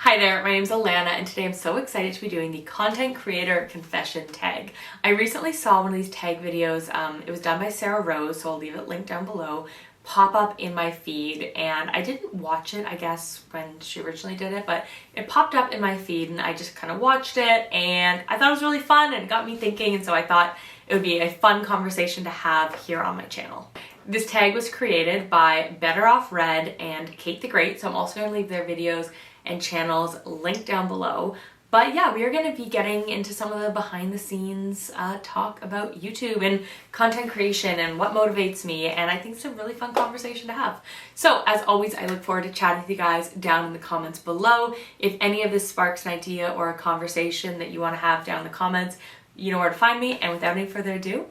Hi there, my name is Alana and today I'm so excited to be doing the content creator confession tag. I recently saw one of these tag videos, it was done by Sarah Rose, so I'll leave it linked down below, pop up in my feed, and I didn't watch it I guess when she originally did it, but it popped up in my feed and I just kind of watched it and I thought it was really fun and it got me thinking, and so I thought it would be a fun conversation to have here on my channel. This tag was created by Better Off Red and Cate the Great, so I'm also going to leave their videos and channels linked down below. But yeah, we are going to be getting into some of the behind the scenes talk about YouTube and content creation and what motivates me, and I think it's a really fun conversation to have. So as always, I look forward to chatting with you guys down in the comments below. If any of this sparks an idea or a conversation that you want to have down in the comments, you know where to find me, and without any further ado,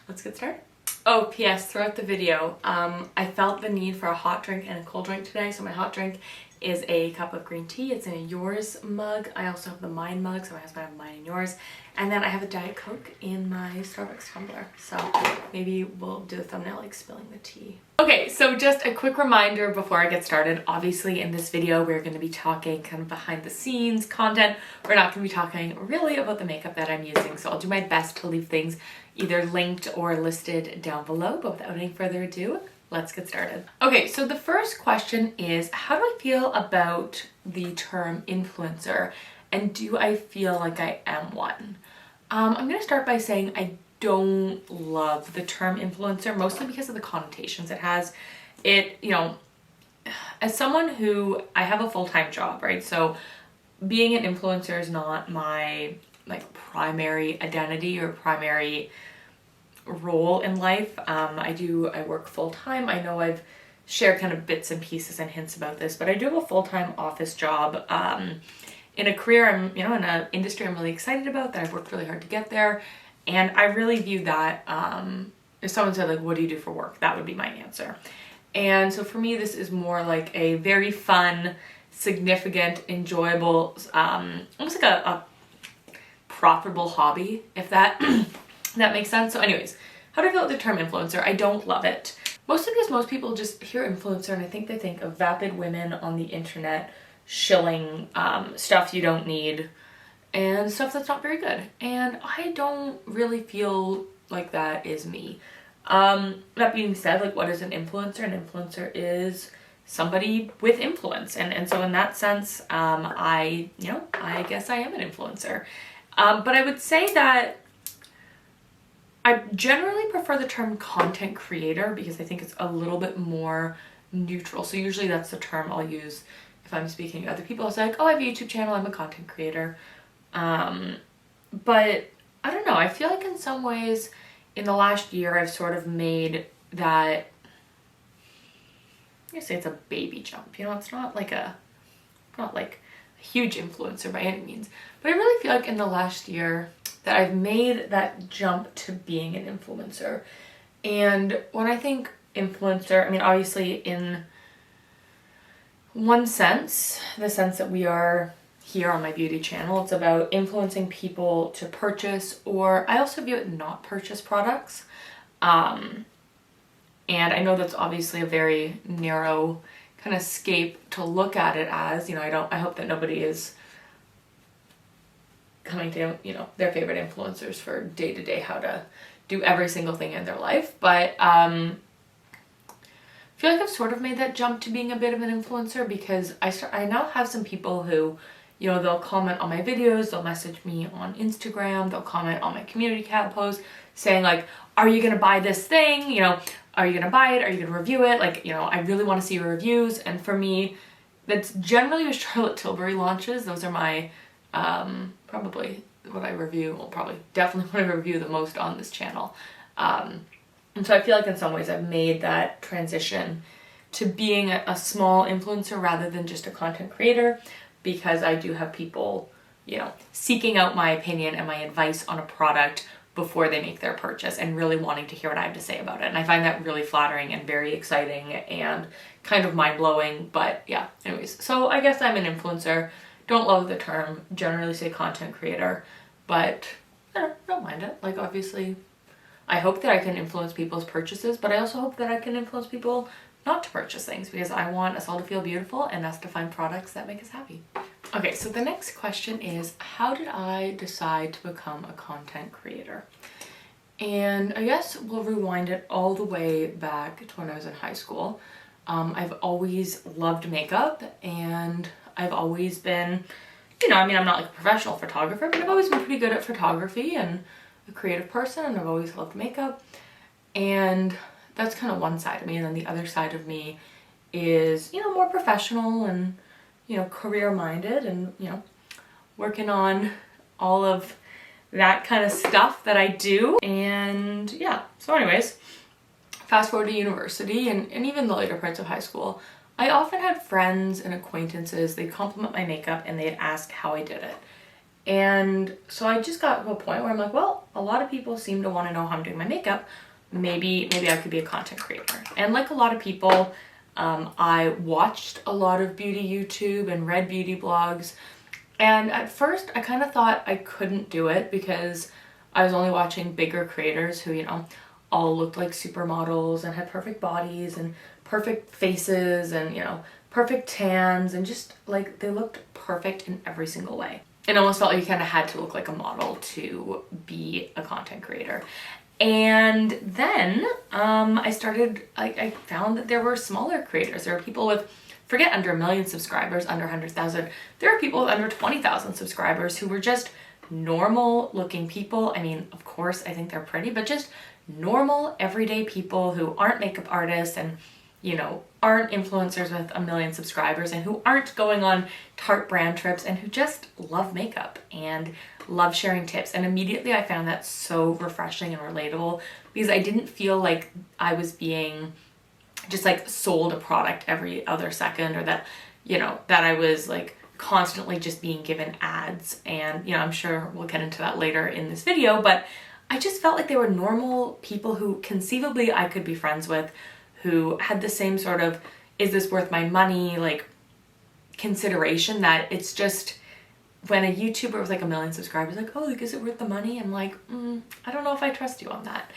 let's get started. Oh, P.S. Throughout the video, I felt the need for a hot drink and a cold drink today. So my hot drink is a cup of green tea. It's in a yours mug. I also have the mine mug, so my husband have mine and yours. And then I have a Diet Coke in my Starbucks tumbler. So maybe we'll do a thumbnail like spilling the tea. Okay, so just a quick reminder before I get started. Obviously in this video, we're going to be talking kind of behind the scenes content. We're not going to be talking really about the makeup that I'm using. So I'll do my best to leave things either linked or listed down below, but without any further ado, let's get started. Okay, so the first question is, how do I feel about the term influencer, and do I feel like I am one? I'm gonna start by saying I don't love the term influencer, mostly because of the connotations it has. It, you know, as someone who, I have a full-time job, right? So being an influencer is not my primary identity or primary role in life. I work full-time. I know I've shared kind of bits and pieces and hints about this, but I do have a full-time office job in a career I'm, in an industry I'm really excited about, that I've worked really hard to get there. And I really view that, if someone said like, what do you do for work? That would be my answer. And so for me, this is more like a very fun, significant, enjoyable, almost like a profitable hobby, if that that makes sense. So anyways, how do I feel about the term influencer? I don't love it. Mostly because most people just hear influencer and I think they think of vapid women on the internet shilling stuff you don't need and stuff that's not very good. And I don't really feel like that is me. That being said, like, what is an influencer? An influencer is somebody with influence. And so in that sense, I guess I am an influencer. But I would say that I generally prefer the term content creator because I think it's a little bit more neutral. So usually that's the term I'll use if I'm speaking to other people. I'll say like, oh, I have a YouTube channel, I'm a content creator. But I don't know, I feel like in some ways in the last year I've sort of made that, I'm gonna say it's a baby jump. It's not like a huge influencer by any means, but I really feel like in the last year that I've made that jump to being an influencer. And when I think influencer, I mean, obviously in one sense, the sense that we are here on my beauty channel, it's about influencing people to purchase, or I also view it not purchase products. And I know that's obviously a very narrow kind of scape to look at it as, I hope that nobody is coming to, their favorite influencers for day-to-day how to do every single thing in their life. But I feel like I've sort of made that jump to being a bit of an influencer because I now have some people who, they'll comment on my videos, they'll message me on Instagram, they'll comment on my community tab posts saying like, are you gonna buy this thing? Are you gonna buy it? Are you gonna review it? Like, I really want to see your reviews. And for me, that's generally with Charlotte Tilbury launches. Those are my probably what I review, definitely what I review the most on this channel. And so I feel like in some ways I've made that transition to being a small influencer rather than just a content creator, because I do have people, seeking out my opinion and my advice on a product before they make their purchase and really wanting to hear what I have to say about it. And I find that really flattering and very exciting and kind of mind-blowing, but yeah, anyways. So I guess I'm an influencer. Don't love the term, generally say content creator, but I don't mind it. Like, obviously, I hope that I can influence people's purchases, but I also hope that I can influence people not to purchase things, because I want us all to feel beautiful and us to find products that make us happy. Okay, so the next question is, how did I decide to become a content creator? And I guess we'll rewind it all the way back to when I was in high school. I've always loved makeup, and I've always been, I mean, I'm not like a professional photographer, but I've always been pretty good at photography and a creative person, and I've always loved makeup. And that's kind of one side of me, and then the other side of me is, more professional and, career-minded and, working on all of that kind of stuff that I do. And yeah, so anyways, fast forward to university and even the later parts of high school, I often had friends and acquaintances, they'd compliment my makeup and they'd ask how I did it. And so I just got to a point where I'm like, well, a lot of people seem to want to know how I'm doing my makeup. Maybe I could be a content creator. And like a lot of people, I watched a lot of beauty YouTube and read beauty blogs. And at first I kind of thought I couldn't do it because I was only watching bigger creators who, all looked like supermodels and had perfect bodies and perfect faces and, perfect tans, and just like they looked perfect in every single way. It almost felt like you kind of had to look like a model to be a content creator. And then I found that there were smaller creators. There were people with, forget under 1 million subscribers, under 100,000. There are people with under 20,000 subscribers who were just normal looking people. I mean, of course, I think they're pretty, but just normal everyday people who aren't makeup artists and, aren't influencers with 1 million subscribers and who aren't going on Tarte brand trips and who just love makeup and love sharing tips. And immediately I found that so refreshing and relatable because I didn't feel like I was being just like sold a product every other second, or that, that I was like constantly just being given ads. And, I'm sure we'll get into that later in this video, but I just felt like they were normal people who conceivably I could be friends with, who had the same sort of, is this worth my money, like consideration, that it's just when a YouTuber with like 1 million subscribers, like, oh, like, is it worth the money? I'm like, I don't know if I trust you on that.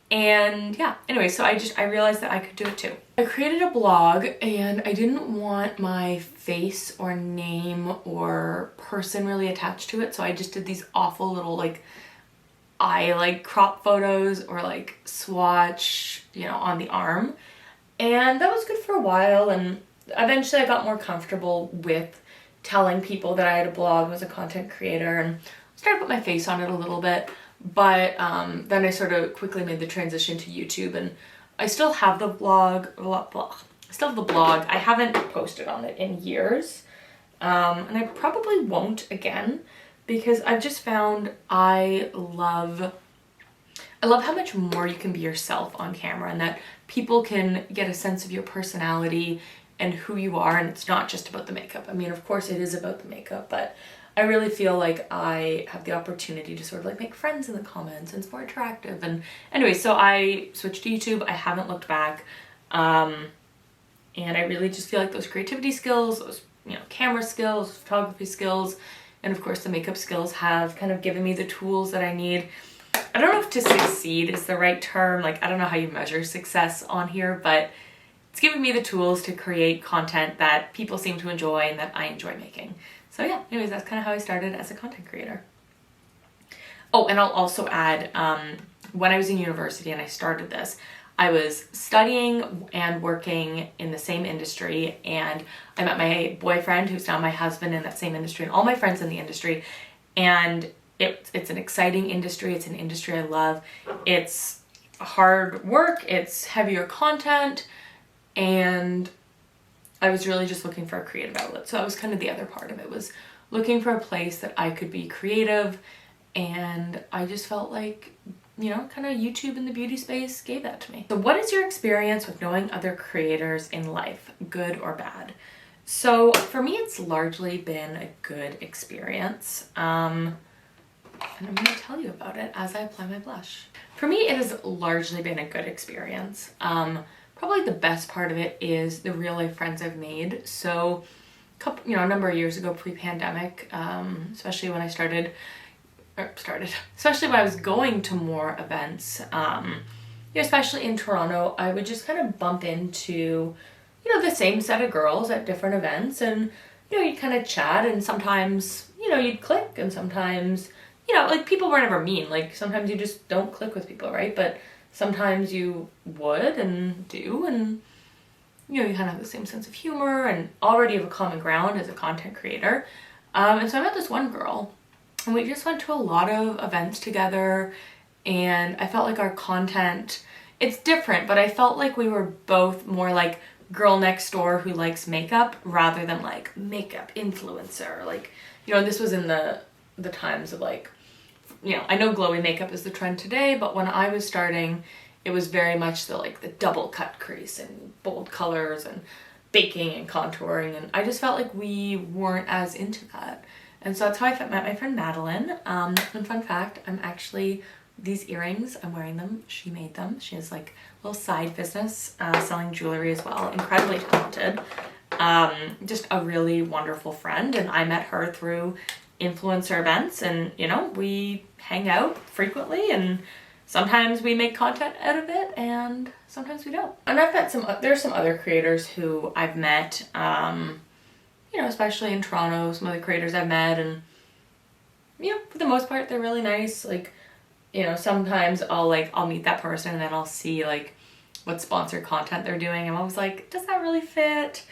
And yeah, anyway, so I realized that I could do it too. I created a blog and I didn't want my face or name or person really attached to it. So I just did these awful little like crop photos or like swatch, on the arm. And that was good for a while. And eventually I got more comfortable with telling people that I had a blog, was a content creator, and started to put my face on it a little bit. But then I sort of quickly made the transition to YouTube, and I still have the blog, I haven't posted on it in years. And I probably won't again, because I've just found I love how much more you can be yourself on camera, and that people can get a sense of your personality and who you are, and it's not just about the makeup. I mean, of course it is about the makeup, but I really feel like I have the opportunity to sort of like make friends in the comments, and it's more attractive. And anyway, so I switched to YouTube. I haven't looked back. And I really just feel like those creativity skills, those, camera skills, photography skills, and of course the makeup skills have kind of given me the tools that I need. I don't know if to succeed is the right term. Like, I don't know how you measure success on here, but it's given me the tools to create content that people seem to enjoy and that I enjoy making. So yeah, anyways, that's kind of how I started as a content creator. Oh, and I'll also add, when I was in university and I started this, I was studying and working in the same industry, and I met my boyfriend, who's now my husband, in that same industry, and all my friends in the industry. And it's an exciting industry. It's an industry I love. It's hard work. It's heavier content. And I was really just looking for a creative outlet. So that was kind of the other part of it, was looking for a place that I could be creative. And I just felt like, kind of YouTube in the beauty space gave that to me. So what is your experience with knowing other creators in life, good or bad? So for me, it's largely been a good experience. And I'm going to tell you about it as I apply my blush. For me, it has largely been a good experience. Probably the best part of it is the real life friends I've made. So, a number of years ago, pre-pandemic, especially when I especially when I was going to more events, especially in Toronto, I would just kind of bump into, the same set of girls at different events, and you know, you'd kind of chat, and sometimes, you know, you'd click, and sometimes, you know, like, people were never mean. Like, sometimes you just don't click with people, right? But sometimes you would and do, and, you know, you kind of have the same sense of humor and already have a common ground as a content creator. And so I met this one girl, and we just went to a lot of events together, and I felt like our content, it's different, but I felt like we were both more like girl next door who likes makeup rather than like makeup influencer. Like, you know, this was in the times of like, you know, I know glowy makeup is the trend today, but when I was starting, it was very much the double cut crease and bold colors and baking and contouring, and I just felt like we weren't as into that. And so that's how I met my friend Madeline. And fun fact, I'm actually, these earrings, I'm wearing them, she made them. She has like a little side business selling jewelry as well. Incredibly talented. Just a really wonderful friend, and I met her through influencer events, and you know, we hang out frequently, and sometimes we make content out of it and sometimes we don't. And I've met there's some other creators who I've met, you know, especially in Toronto, some other creators I've met, and you know, for the most part they're really nice. Like, you know, sometimes I'll meet that person and then I'll see like what sponsored content they're doing. I'm always like, does that really fit?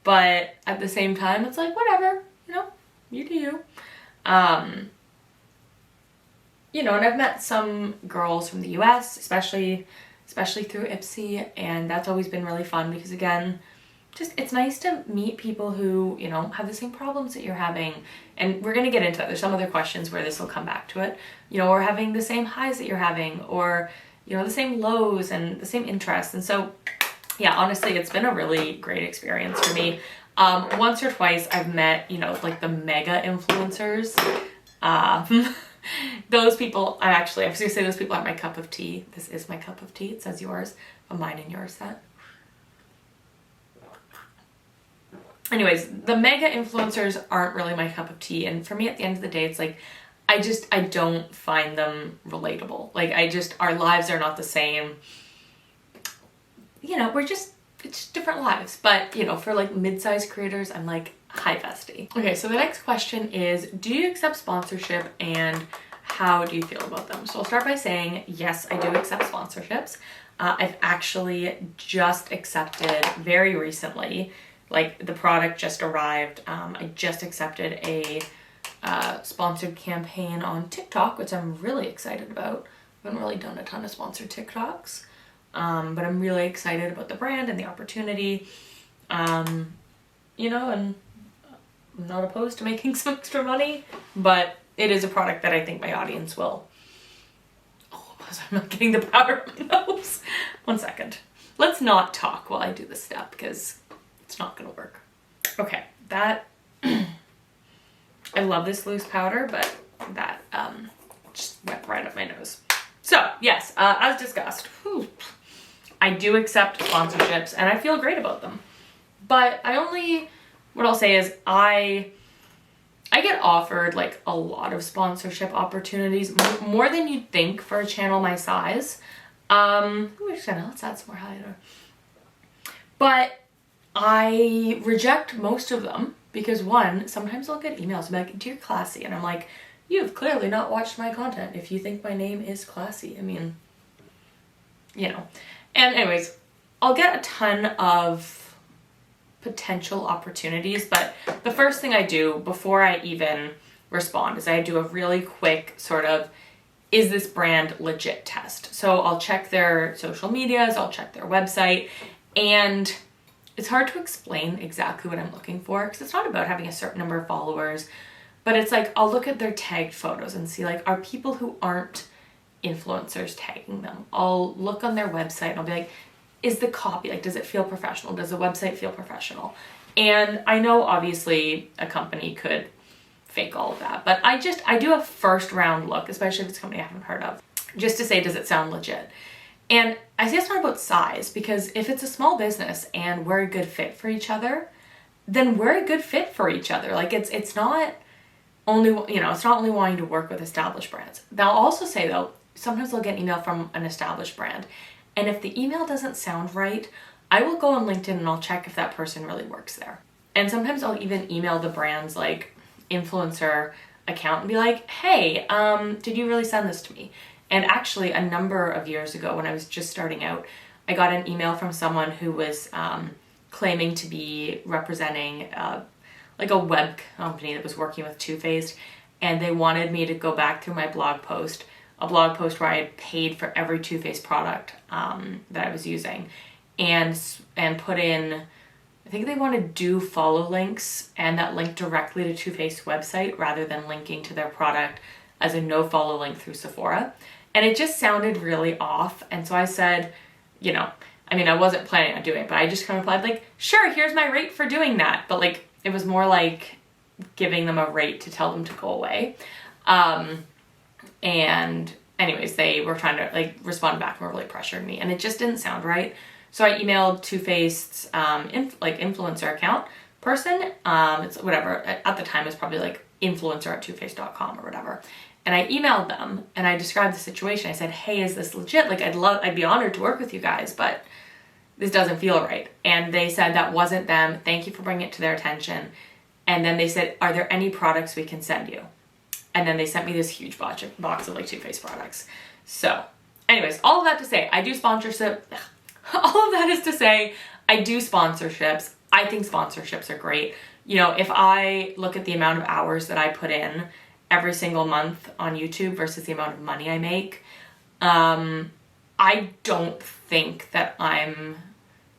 But at the same time, it's like, whatever, you know, you do you. You know, and I've met some girls from the US, especially through Ipsy, and that's always been really fun because, again, just it's nice to meet people who, you know, have the same problems that you're having. And we're going to get into it. There's some other questions where this will come back to it. You know, or having the same highs that you're having, or, you know, the same lows and the same interests. And so, yeah, honestly, it's been a really great experience for me. Once or twice I've met, you know, like the mega influencers. Those people, I was going to say those people aren't my cup of tea. This is my cup of tea. It says yours, but mine and yours that. Anyways, the mega influencers aren't really my cup of tea. And for me, at the end of the day, it's like, I don't find them relatable. Like, our lives are not the same. You know, it's just different lives. But, you know, for like mid-sized creators, I'm like, hi bestie. Okay, so the next question is, do you accept sponsorship and how do you feel about them? So I'll start by saying, yes, I do accept sponsorships. I've actually just accepted very recently, like the product just arrived. I just accepted a sponsored campaign on TikTok, which I'm really excited about. I haven't really done a ton of sponsored TikToks, but I'm really excited about the brand and the opportunity. You know, and I'm not opposed to making some extra money, but it is a product that I think my audience will. Oh, I'm not getting the powder in my nose. 1 second. Let's not talk while I do this step because it's not gonna work. Okay, that, I love this loose powder, but that just went right up my nose. So yes, as discussed, I do accept sponsorships and I feel great about them. But what I'll say is I get offered like a lot of sponsorship opportunities, more than you'd think for a channel my size. Let's add some more highlighter. But I reject most of them because, one, sometimes I'll get emails like, "Dear Classy," and I'm like, you've clearly not watched my content if you think my name is Classy. I mean, you know. And anyways, I'll get a ton of potential opportunities, but the first thing I do before I even respond is I do a really quick sort of, is this brand legit test? So I'll check their social medias, I'll check their website, and it's hard to explain exactly what I'm looking for because it's not about having a certain number of followers, but it's like I'll look at their tagged photos and see like, are people who aren't influencers tagging them? I'll look on their website and I'll be like, is the copy, like, does it feel professional? Does the website feel professional? And I know obviously a company could fake all of that, but I do a first round look, especially if it's a company I haven't heard of, just to say, does it sound legit? And I say it's not about size, because if it's a small business and we're a good fit for each other, then we're a good fit for each other. Like it's not only, you know, it's not only wanting to work with established brands. Now I'll also say though, sometimes I'll get an email from an established brand, and if the email doesn't sound right, I will go on LinkedIn and I'll check if that person really works there. And sometimes I'll even email the brand's like influencer account and be like, hey, did you really send this to me? And actually a number of years ago when I was just starting out, I got an email from someone who was claiming to be representing like a web company that was working with Too Faced, and they wanted me to go back through my blog post, a blog post where I had paid for every Too Faced product that I was using, and put in, I think they wanted do follow links and that link directly to Too Faced website rather than linking to their product as a no follow link through Sephora. And it just sounded really off. And so I said, you know, I mean, I wasn't planning on doing it, but I just kind of replied like, sure, here's my rate for doing that. But like, it was more like giving them a rate to tell them to go away. And anyways, they were trying to like respond back and were really pressuring me, and it just didn't sound right. So I emailed Too Faced's influencer account person. It's whatever, at the time it was probably like influencer@toofaced.com or whatever. And I emailed them and I described the situation. I said, hey, is this legit? Like I'd be honored to work with you guys, but this doesn't feel right. And they said that wasn't them. Thank you for bringing it to their attention. And then they said, are there any products we can send you? And then they sent me this huge box of like Too Faced products. So anyways, all of that to say, I do sponsorship. All of that is to say, I do sponsorships. I think sponsorships are great. You know, if I look at the amount of hours that I put in every single month on YouTube versus the amount of money I make, I don't think that I'm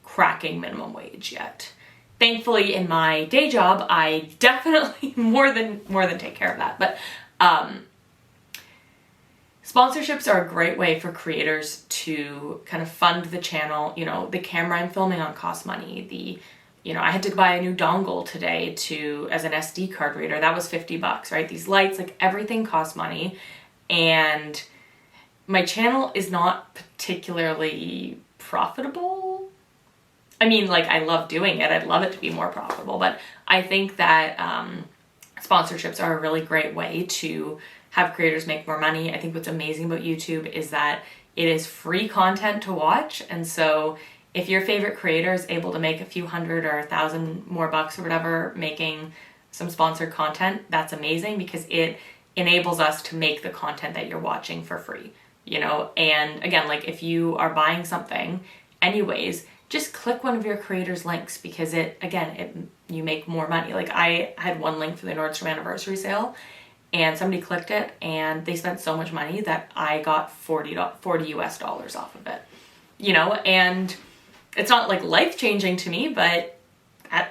cracking minimum wage yet. Thankfully, in my day job, I definitely more than take care of that. But sponsorships are a great way for creators to kind of fund the channel. You know, the camera I'm filming on costs money. You know, I had to buy a new dongle today as an SD card reader. That was $50, right? These lights, like everything costs money. And my channel is not particularly profitable. I mean, like I love doing it. I'd love it to be more profitable, but I think that sponsorships are a really great way to have creators make more money. I think what's amazing about YouTube is that it is free content to watch. And so if your favorite creator is able to make a few hundred or 1,000 more bucks or whatever making some sponsored content, that's amazing because it enables us to make the content that you're watching for free, you know? And again, like if you are buying something anyways, just click one of your creators' links because you make more money. Like I had one link for the Nordstrom anniversary sale and somebody clicked it and they spent so much money that I got $40 US off of it, you know? And it's not like life-changing to me, but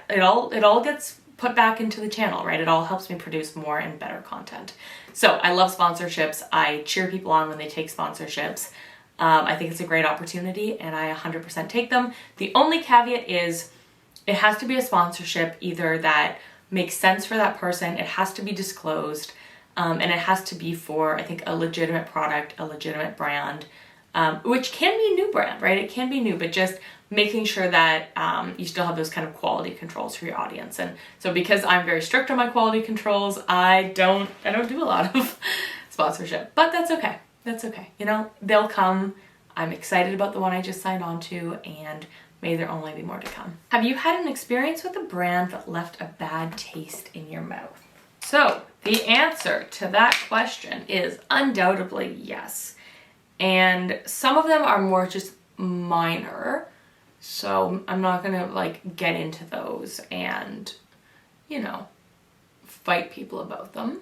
it all gets put back into the channel, right? It all helps me produce more and better content. So I love sponsorships. I cheer people on when they take sponsorships. I think it's a great opportunity and I 100% take them. The only caveat is it has to be a sponsorship either that makes sense for that person, it has to be disclosed, and it has to be for, I think, a legitimate product, a legitimate brand, which can be a new brand, right? It can be new, but just making sure that you still have those kind of quality controls for your audience. And so because I'm very strict on my quality controls, I don't do a lot of sponsorship, but that's okay. That's okay. You know, they'll come. I'm excited about the one I just signed on to, and may there only be more to come. Have you had an experience with a brand that left a bad taste in your mouth? So the answer to that question is undoubtedly yes. And some of them are more just minor. So I'm not gonna like get into those and, you know, fight people about them.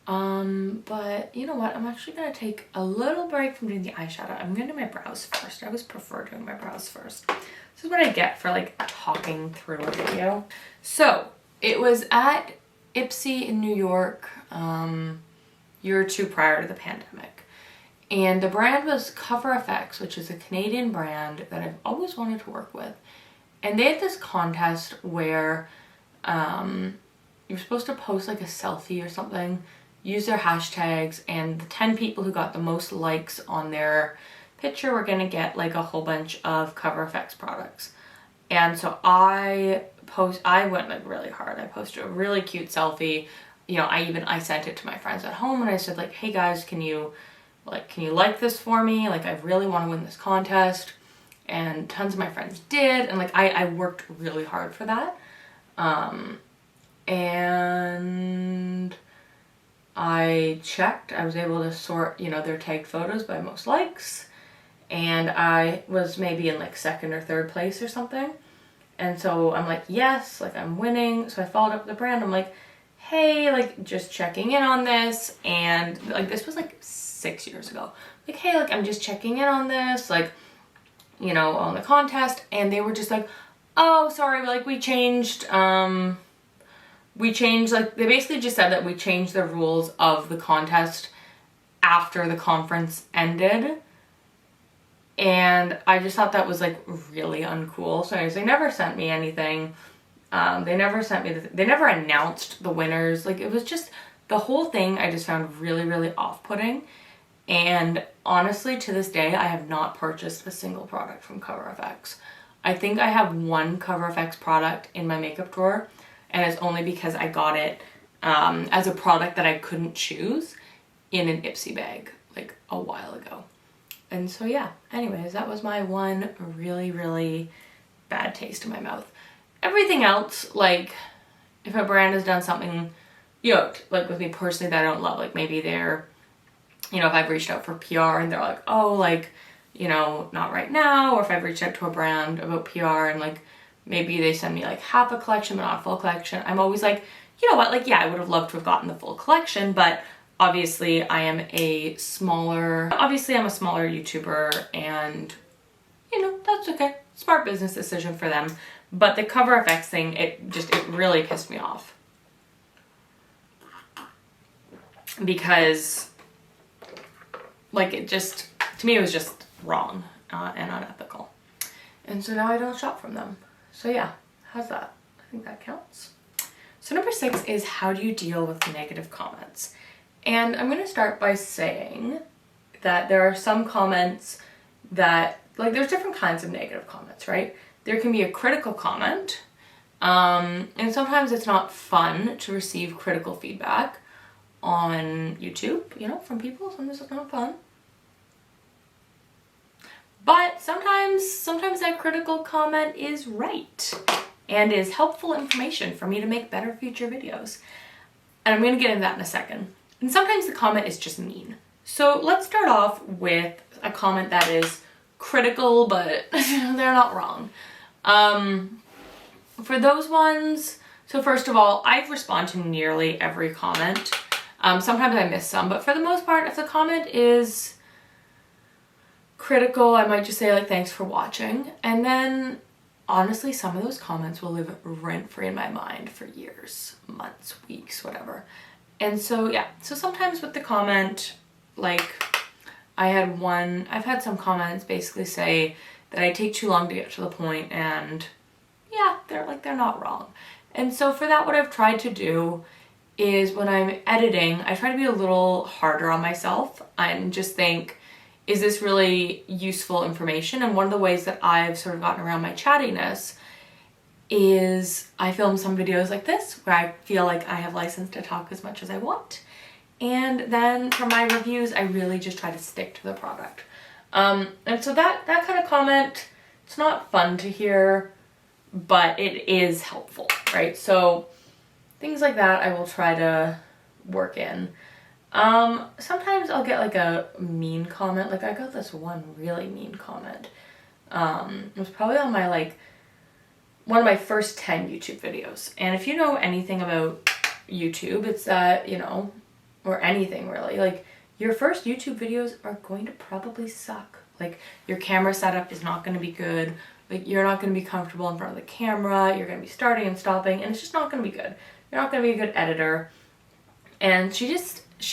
But you know what? I'm actually gonna take a little break from doing the eyeshadow. I'm gonna do my brows first. I always prefer doing my brows first. This is what I get for like talking through a video. So it was at Ipsy in New York, year or two prior to the pandemic. And the brand was Cover FX, which is a Canadian brand that I've always wanted to work with. And they had this contest where you're supposed to post like a selfie or something, use their hashtags, and the 10 people who got the most likes on their picture were gonna get like a whole bunch of Cover FX products. And so I went like really hard. I posted a really cute selfie. You know, I sent it to my friends at home and I said like, hey guys, can you like this for me? Like, I really want to win this contest. And tons of my friends did. And like, I worked really hard for that. And I checked, I was able to sort, you know, their tagged photos by most likes, and I was maybe in like second or third place or something. And so I'm like, yes, like I'm winning. So I followed up with the brand. I'm like, hey, like just checking in on this. And like, this was like 6 years ago. Like, hey, like I'm just checking in on this, like, you know, on the contest. And they were just like, oh, sorry, like we changed, like they basically just said that we changed the rules of the contest after the conference ended. And I just thought that was like really uncool. So anyways, they never sent me anything. They never sent me, they never announced the winners. Like it was just, the whole thing I just found really, really off-putting. And honestly, to this day, I have not purchased a single product from CoverFX. I think I have one CoverFX product in my makeup drawer, and it's only because I got it as a product that I couldn't choose in an Ipsy bag like a while ago. And so yeah, anyways, that was my one really, really bad taste in my mouth. Everything else, like if a brand has done something, you know, like with me personally that I don't love, like maybe they're, you know, if I've reached out for PR and they're like, oh, like, you know, not right now, or if I've reached out to a brand about PR and like maybe they send me like half a collection but not a full collection, I'm always like, you know what, like yeah, I would have loved to have gotten the full collection, but obviously I'm a smaller YouTuber, and you know, that's okay. Smart business decision for them. But the CoverFX thing, it really pissed me off. Because like it just, to me it was just wrong and unethical. And so now I don't shop from them. So yeah, how's that? I think that counts. So number 6 is, how do you deal with negative comments? And I'm going to start by saying that there are some comments that, like there's different kinds of negative comments, right? There can be a critical comment, and sometimes it's not fun to receive critical feedback on YouTube, you know, from people. Sometimes it's not fun. But sometimes that critical comment is right and is helpful information for me to make better future videos. And I'm going to get into that in a second. And sometimes the comment is just mean. So let's start off with a comment that is critical, but they're not wrong. For those ones, so first of all, I've responded to nearly every comment. Sometimes I miss some, but for the most part, if the comment is critical, I might just say like, thanks for watching. And then honestly, some of those comments will live rent-free in my mind for years, months, weeks, whatever. And so yeah, so sometimes with the comment, like I've had some comments basically say that I take too long to get to the point, and yeah, they're not wrong. And so for that, what I've tried to do is when I'm editing, I try to be a little harder on myself and just think, is this really useful information? And one of the ways that I've sort of gotten around my chattiness is I film some videos like this where I feel like I have license to talk as much as I want. And then for my reviews, I really just try to stick to the product. And so that kind of comment, it's not fun to hear, but it is helpful, right? So things like that I will try to work in. Sometimes I'll get like a mean comment. Like I got this one really mean comment. It was probably on my one of my first 10 YouTube videos. And if you know anything about YouTube, it's that, you know, or anything really, like your first YouTube videos are going to probably suck. Like your camera setup is not going to be good. Like you're not going to be comfortable in front of the camera. You're going to be starting and stopping, and it's just not going to be good. You're not going to be a good editor. And she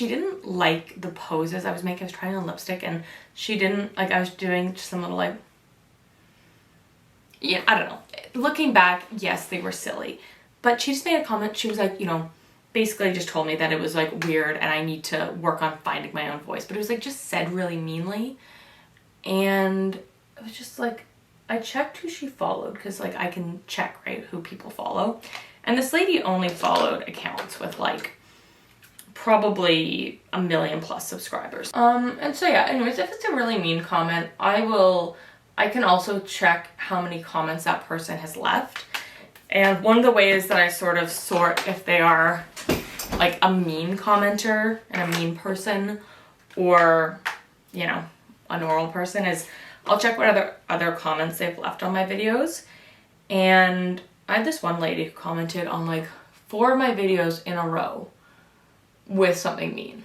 didn't like the poses I was making. I was trying on lipstick, and she didn't, like I was doing just some little like, yeah, I don't know. Looking back, yes, they were silly. But she just made a comment. She was like, you know, basically just told me that it was like weird and I need to work on finding my own voice. But it was like just said really meanly. And it was just like, I checked who she followed because like I can check, right, who people follow. And this lady only followed accounts with like probably 1 million+ subscribers. And so yeah, anyways, if it's a really mean comment, I can also check how many comments that person has left. And one of the ways that I sort of sort if they are like a mean commenter and a mean person, or, you know, a normal person, is I'll check what other comments they've left on my videos. And I had this one lady who commented on like 4 of my videos in a row with something mean.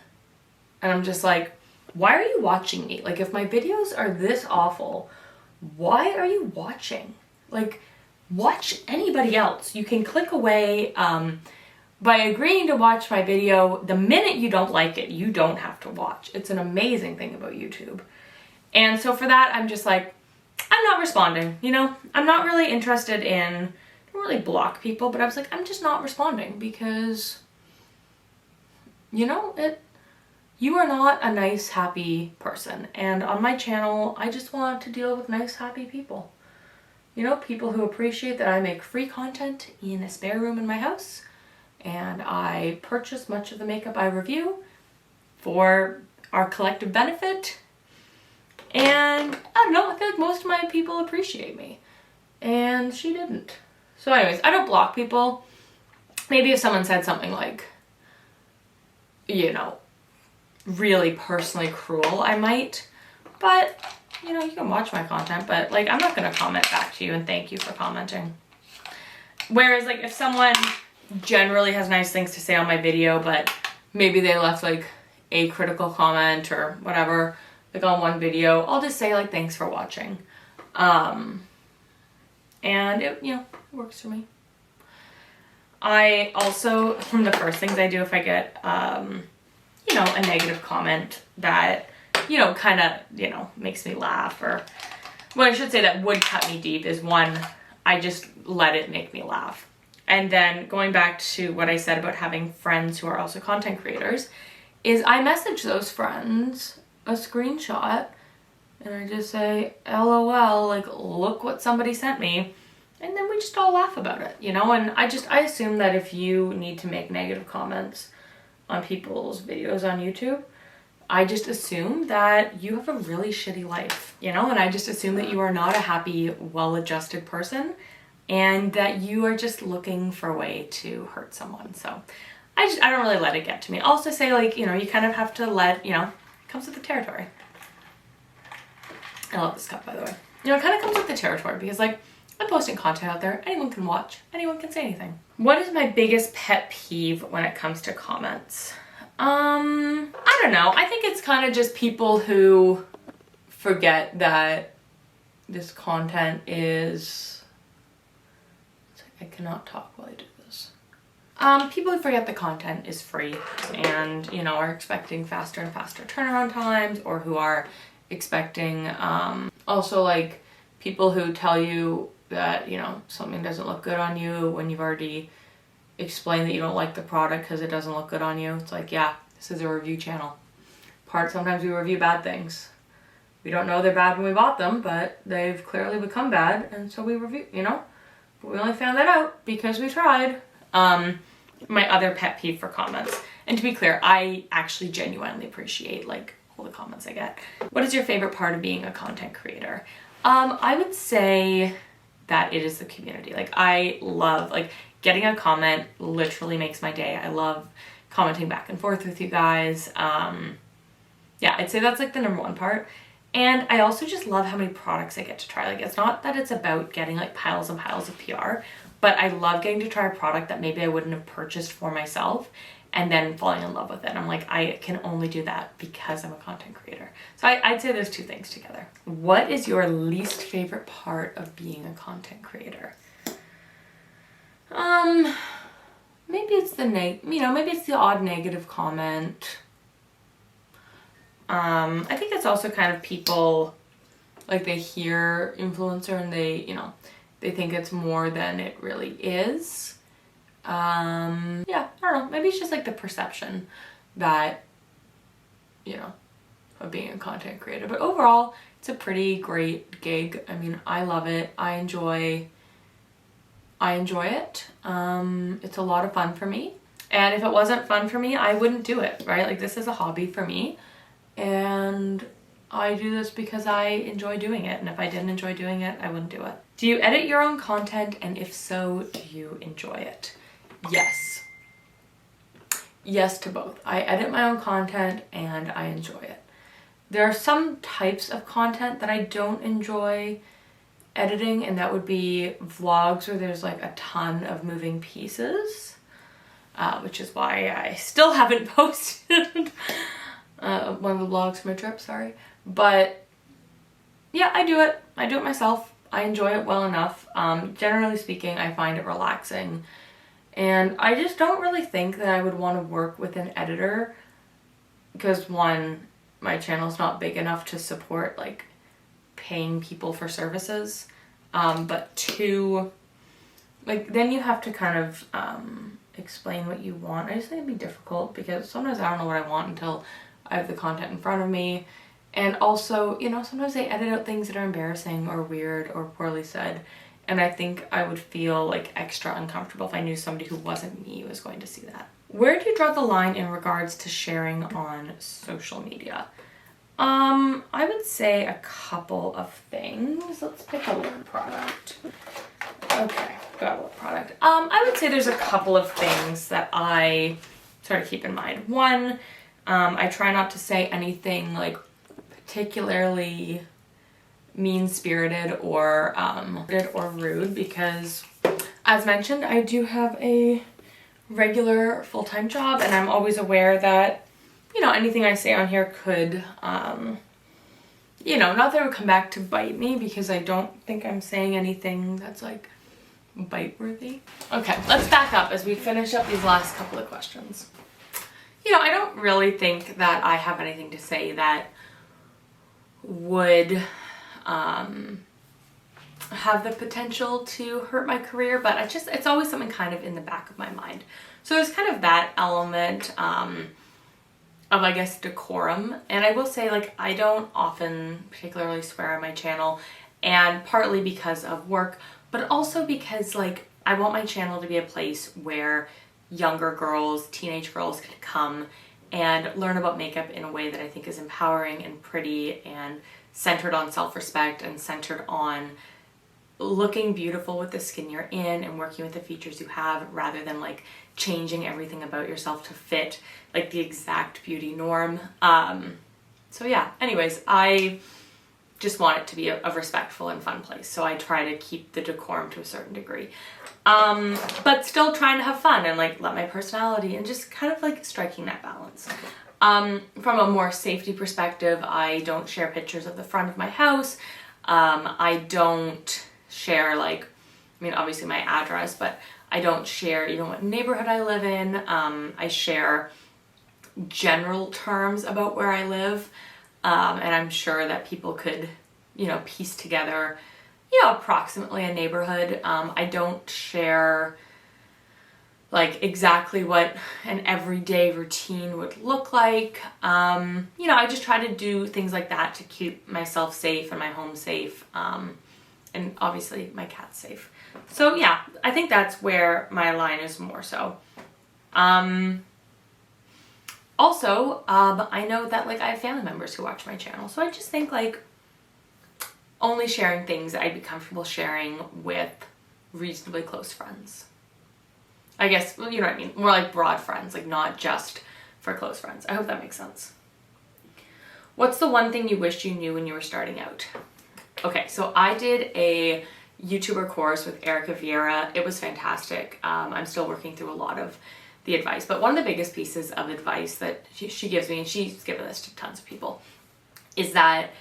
And I'm just like, why are you watching me? Like, if my videos are this awful, why are you watching? Like, watch anybody else. You can click away. By agreeing to watch my video, the minute you don't like it, you don't have to watch. It's an amazing thing about YouTube. And so for that, I'm just like, I'm not responding, you know? I'm not really interested in, I don't really block people, but I was like, I'm just not responding because, you know, you are not a nice, happy person. And on my channel, I just want to deal with nice, happy people. You know, people who appreciate that I make free content in a spare room in my house, and I purchase much of the makeup I review for our collective benefit. And I don't know, I feel like most of my people appreciate me. And she didn't. So anyways, I don't block people. Maybe if someone said something like, you know, really personally cruel, I might. But, you know, you can watch my content, but like, I'm not gonna comment back to you and thank you for commenting. Whereas like if someone generally has nice things to say on my video, but maybe they left like a critical comment or whatever, like on one video, I'll just say like, thanks for watching. And it, you know, works for me. I also, from the first things I do if I get, you know, a negative comment that, you know, kind of, you know, makes me laugh, or what I should say that would cut me deep is one, I just let it make me laugh. And then going back to what I said about having friends who are also content creators, is I message those friends a screenshot and I just say, LOL, like, look what somebody sent me. And then we just all laugh about it, you know? And I assume that if you need to make negative comments on people's videos on YouTube, I just assume that you have a really shitty life, you know? And I just assume that you are not a happy, well-adjusted person, and that you are just looking for a way to hurt someone. So I don't really let it get to me. I'll also say, like, you know, you kind of have to let, you know, it comes with the territory. I love this cup, by the way. You know, it kind of comes with the territory because, like, I'm posting content out there. Anyone can watch. Anyone can say anything. What is my biggest pet peeve when it comes to comments? I don't know. I think it's kind of just people who forget that this content is... I cannot talk while I do this. People who forget the content is free and, you know, are expecting faster and faster turnaround times, or who are expecting, also like people who tell you that, you know, something doesn't look good on you when you've already explained that you don't like the product because it doesn't look good on you. It's like, yeah, this is a review channel. Sometimes we review bad things. We don't know they're bad when we bought them, but they've clearly become bad, and so we review, you know? But we only found that out because we tried. My other pet peeve for comments, and to be clear, I actually genuinely appreciate like all the comments I get. What is your favorite part of being a content creator? I would say that it is the community. Like, I love, like, getting a comment literally makes my day. I love commenting back and forth with you guys. Yeah, I'd say that's like the number one part. And I also just love how many products I get to try. Like, it's not that it's about getting like piles and piles of PR, but I love getting to try a product that maybe I wouldn't have purchased for myself and then falling in love with it. I'm like, I can only do that because I'm a content creator. So I'd say there's two things together. What is your least favorite part of being a content creator? Maybe it's the maybe it's the odd negative comment. I think it's also kind of people, like, they hear influencer and they, you know, they think it's more than it really is. Yeah, I don't know, maybe it's just like the perception that, you know, of being a content creator. But overall, it's a pretty great gig. I mean, I love it. I enjoy it. It's a lot of fun for me. And if it wasn't fun for me, I wouldn't do it, right? Like, this is a hobby for me. And I do this because I enjoy doing it, and if I didn't enjoy doing it, I wouldn't do it. Do you edit your own content, and if so, do you enjoy it? Yes. Yes to both. I edit my own content and I enjoy it. There are some types of content that I don't enjoy editing, and that would be vlogs where there's like a ton of moving pieces, which is why I still haven't posted one of the vlogs from my trip, sorry. But yeah, I do it. I do it myself. I enjoy it well enough. Generally speaking, I find it relaxing. And I just don't really think that I would want to work with an editor because, one, my channel's not big enough to support like paying people for services. But two, like then you have to kind of explain what you want. I just think it'd be difficult because sometimes I don't know what I want until I have the content in front of me. And also, you know, sometimes they edit out things that are embarrassing or weird or poorly said. And I think I would feel like extra uncomfortable if I knew somebody who wasn't me was going to see that. Where do you draw the line in regards to sharing on social media? I would say a couple of things. Let's pick a lip product. Okay, got a lip product. I would say there's a couple of things that I sort of keep in mind. One, I try not to say anything like particularly mean-spirited or rude because, as mentioned, I do have a regular full-time job, and I'm always aware that, you know, anything I say on here could, you know, not that it would come back to bite me because I don't think I'm saying anything that's like bite-worthy. Okay, let's back up as we finish up these last couple of questions. You know, I don't really think that I have anything to say that would have the potential to hurt my career, but it's always something kind of in the back of my mind. So there's kind of that element of, I guess, decorum. And I will say, like, I don't often particularly swear on my channel, and partly because of work, but also because, like, I want my channel to be a place where younger girls, teenage girls can come and learn about makeup in a way that I think is empowering and pretty and centered on self-respect and centered on looking beautiful with the skin you're in and working with the features you have, rather than like changing everything about yourself to fit like the exact beauty norm. So yeah, anyways, I just want it to be a respectful and fun place. So I try to keep the decorum to a certain degree. But still trying to have fun and like let my personality and just kind of like striking that balance. From a more safety perspective, I don't share pictures of the front of my house. I don't share like, I mean, obviously my address, but I don't share even what neighborhood I live in. I share general terms about where I live. And I'm sure that people could, you know, piece together, you know, approximately a neighborhood. I don't share like exactly what an everyday routine would look like. You know, I just try to do things like that to keep myself safe and my home safe. And obviously my cat's safe. So yeah, I think that's where my line is more so. Also, I know that like I have family members who watch my channel, so I just think like only sharing things that I'd be comfortable sharing with reasonably close friends. I guess, well, you know what I mean, more like broad friends, like not just for close friends. I hope that makes sense. What's the one thing you wished you knew when you were starting out? Okay, so I did a YouTuber course with Erica Vieira. It was fantastic. I'm still working through a lot of the advice, but one of the biggest pieces of advice that she gives me, and she's given this to tons of people, is that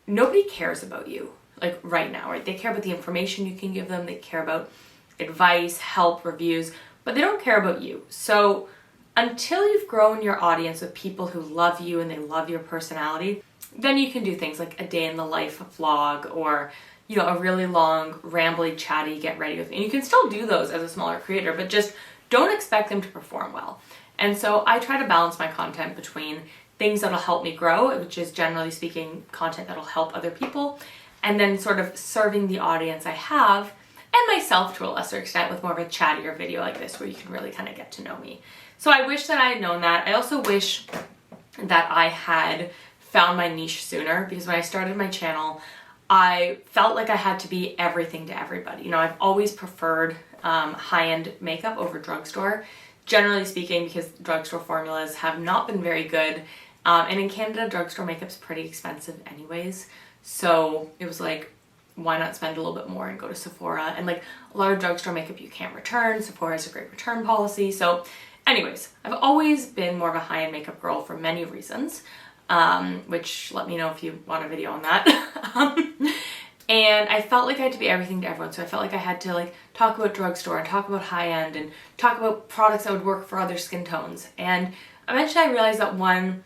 nobody cares about you like right now, right? They care about the information you can give them, they care about advice, help, reviews, but they don't care about you. So until you've grown your audience with people who love you and they love your personality, then you can do things like a day in the life vlog, or, you know, a really long, rambly, chatty, get ready with me. And you can still do those as a smaller creator, but just don't expect them to perform well. And so I try to balance my content between things that'll help me grow, which is generally speaking content that'll help other people, and then sort of serving the audience I have and myself to a lesser extent with more of a chattier video like this where you can really kind of get to know me. So I wish that I had known that. I also wish that I had found my niche sooner, because when I started my channel, I felt like I had to be everything to everybody. You know, I've always preferred high-end makeup over drugstore, generally speaking, because drugstore formulas have not been very good. And in Canada, drugstore makeup's pretty expensive anyways. So it was like, why not spend a little bit more and go to Sephora? And like a lot of drugstore makeup you can't return. Sephora has a great return policy. So anyways, I've always been more of a high-end makeup girl for many reasons, which let me know if you want a video on that. And I felt like I had to be everything to everyone. So I felt like I had to like talk about drugstore and talk about high-end and talk about products that would work for other skin tones. And eventually I realized that one,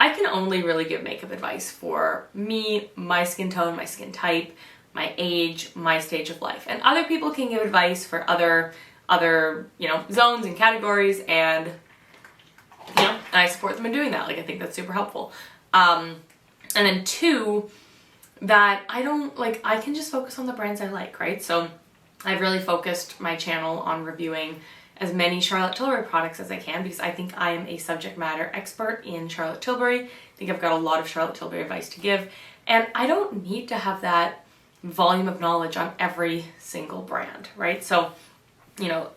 I can only really give makeup advice for me, my skin tone, my skin type, my age, my stage of life. And other people can give advice for other, you know, zones and categories, and, you know, and I support them in doing that. Like, I think that's super helpful. And then two, that I don't, like, I can just focus on the brands I like, right? So I've really focused my channel on reviewing as many Charlotte Tilbury products as I can, because I think I am a subject matter expert in Charlotte Tilbury. I think I've got a lot of Charlotte Tilbury advice to give, and I don't need to have that volume of knowledge on every single brand, right? So, you know,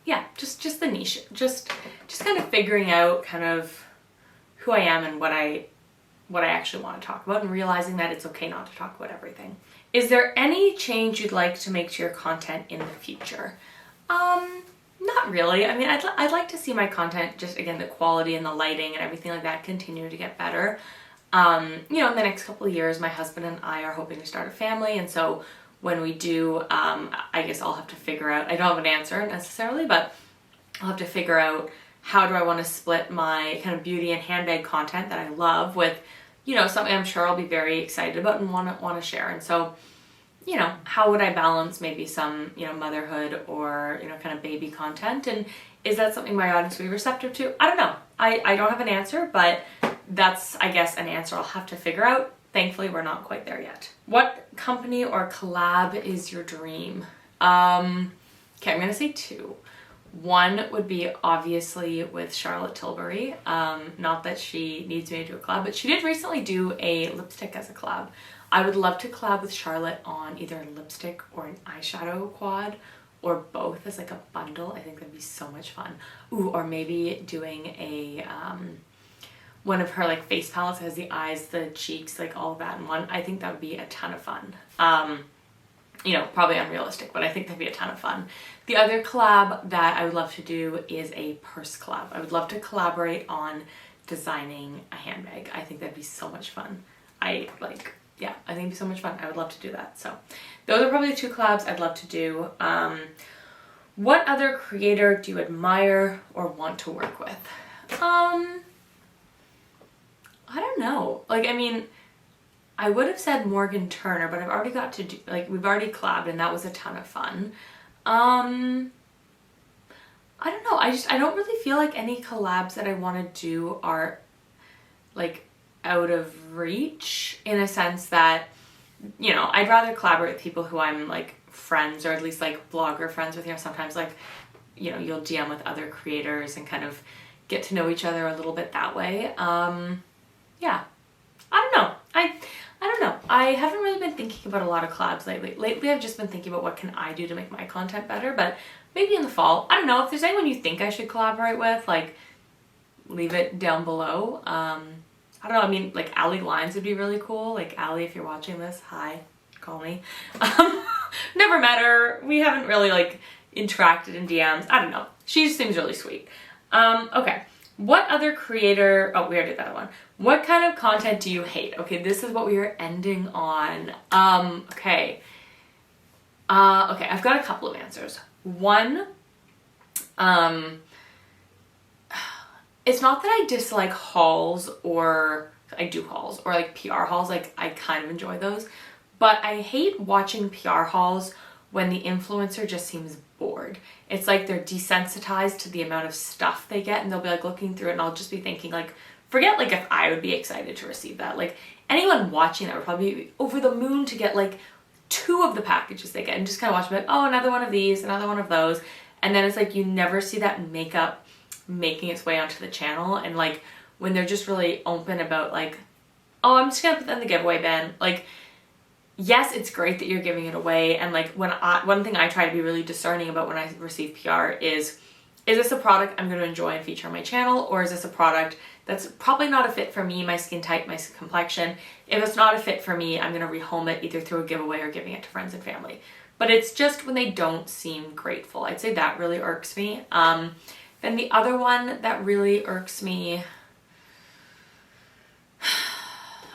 yeah, just the niche, just kind of figuring out kind of who I am and what I actually want to talk about, and realizing that it's okay not to talk about everything. Is there any change you'd like to make to your content in the future? Not really. I mean, I'd like to see my content, just again, the quality and the lighting and everything like that, continue to get better. You know, in the next couple of years, my husband and I are hoping to start a family, and so when we do, I guess I'll have to figure out, I don't have an answer necessarily, but I'll have to figure out how do I want to split my kind of beauty and handbag content that I love with, you know, something I'm sure I'll be very excited about and want to share. And so, you know, how would I balance maybe some, you know, motherhood or, you know, kind of baby content? And is that something my audience will be receptive to? I don't know. I don't have an answer, but that's, I guess, an answer I'll have to figure out. Thankfully, we're not quite there yet. What company or collab is your dream? Okay, I'm gonna say two. One would be obviously with Charlotte Tilbury. Not that she needs me to do a collab, but she did recently do a lipstick as a collab. I would love to collab with Charlotte on either a lipstick or an eyeshadow quad, or both as like a bundle. I think that'd be so much fun. Ooh, or maybe doing a one of her like face palettes that has the eyes, the cheeks, like all of that in one. I think that would be a ton of fun. You know, probably unrealistic, but I think that'd be a ton of fun. The other collab that I would love to do is a purse collab. I would love to collaborate on designing a handbag. I think that'd be so much fun. Yeah, I think it'd be so much fun. I would love to do that. So those are probably the two collabs I'd love to do. What other creator do you admire or want to work with? I don't know. Like, I mean, I would have said Morgan Turner, but I've already got to do, like, we've already collabed and that was a ton of fun. I don't know. I don't really feel like any collabs that I want to do are like out of reach, in a sense that, you know, I'd rather collaborate with people who I'm like friends, or at least like blogger friends with. You know, sometimes like, you know, you'll DM with other creators and kind of get to know each other a little bit that way. Yeah, I don't know. I don't know. I haven't really been thinking about a lot of collabs lately. Lately, I've just been thinking about what can I do to make my content better, but maybe in the fall. I don't know. If there's anyone you think I should collaborate with, like, leave it down below. I don't know. I mean, like, Allie Lines would be really cool. Like, Allie, if you're watching this, hi, call me. Never met her. We haven't really, like, interacted in DMs. I don't know. She just seems really sweet. Okay. What other creator, oh, we already did that one. What kind of content do you hate? Okay, this is what we are ending on. Okay, I've got a couple of answers. One, it's not that I dislike hauls, or I do hauls, or like PR hauls, like I kind of enjoy those, but I hate watching PR hauls when the influencer just seems bored. It's like they're desensitized to the amount of stuff they get, and they'll be like looking through it, and I'll just be thinking like, forget like if I would be excited to receive that. Like anyone watching that would probably be over the moon to get like 2 of the packages they get, and just kind of watch them like, oh, another one of these, another one of those. And then it's like you never see that makeup making its way onto the channel. And like when they're just really open about like oh, I'm just gonna put that in the giveaway bin. Like, yes, it's great that you're giving it away. And like one thing I try to be really discerning about when I receive PR is this a product I'm going to enjoy and feature on my channel, or is this a product that's probably not a fit for me, my skin type, my complexion? If it's not a fit for me, I'm going to rehome it either through a giveaway or giving it to friends and family. But it's just when they don't seem grateful. I'd say that really irks me. Then the other one that really irks me,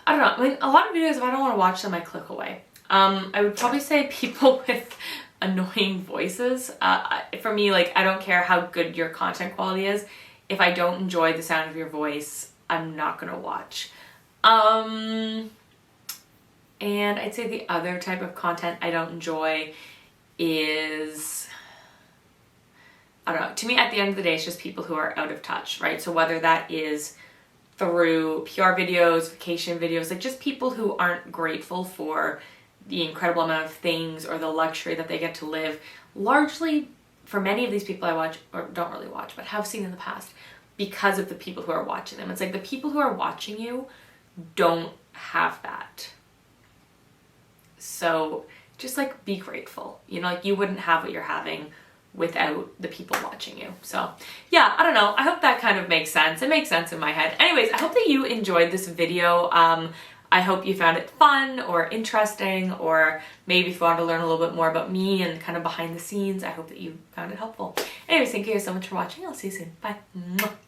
I don't know. I mean, a lot of videos, if I don't want to watch them, I click away. I would probably say people with annoying voices. For me, like, I don't care how good your content quality is. If I don't enjoy the sound of your voice, I'm not gonna watch. And I'd say the other type of content I don't enjoy is, I don't know. To me, at the end of the day, it's just people who are out of touch, right? So whether that is through PR videos, vacation videos, like just people who aren't grateful for the incredible amount of things or the luxury that they get to live. Largely, for many of these people I watch, or don't really watch, but have seen in the past, because of the people who are watching them. It's like the people who are watching you don't have that. So just like be grateful. You know, like you wouldn't have what you're having without the people watching you. So yeah, I don't know. I hope that kind of makes sense. It makes sense in my head. Anyways, I hope that you enjoyed this video. I hope you found it fun or interesting, or maybe if you want to learn a little bit more about me and kind of behind the scenes, I hope that you found it helpful. Anyways, thank you guys so much for watching. I'll see you soon. Bye.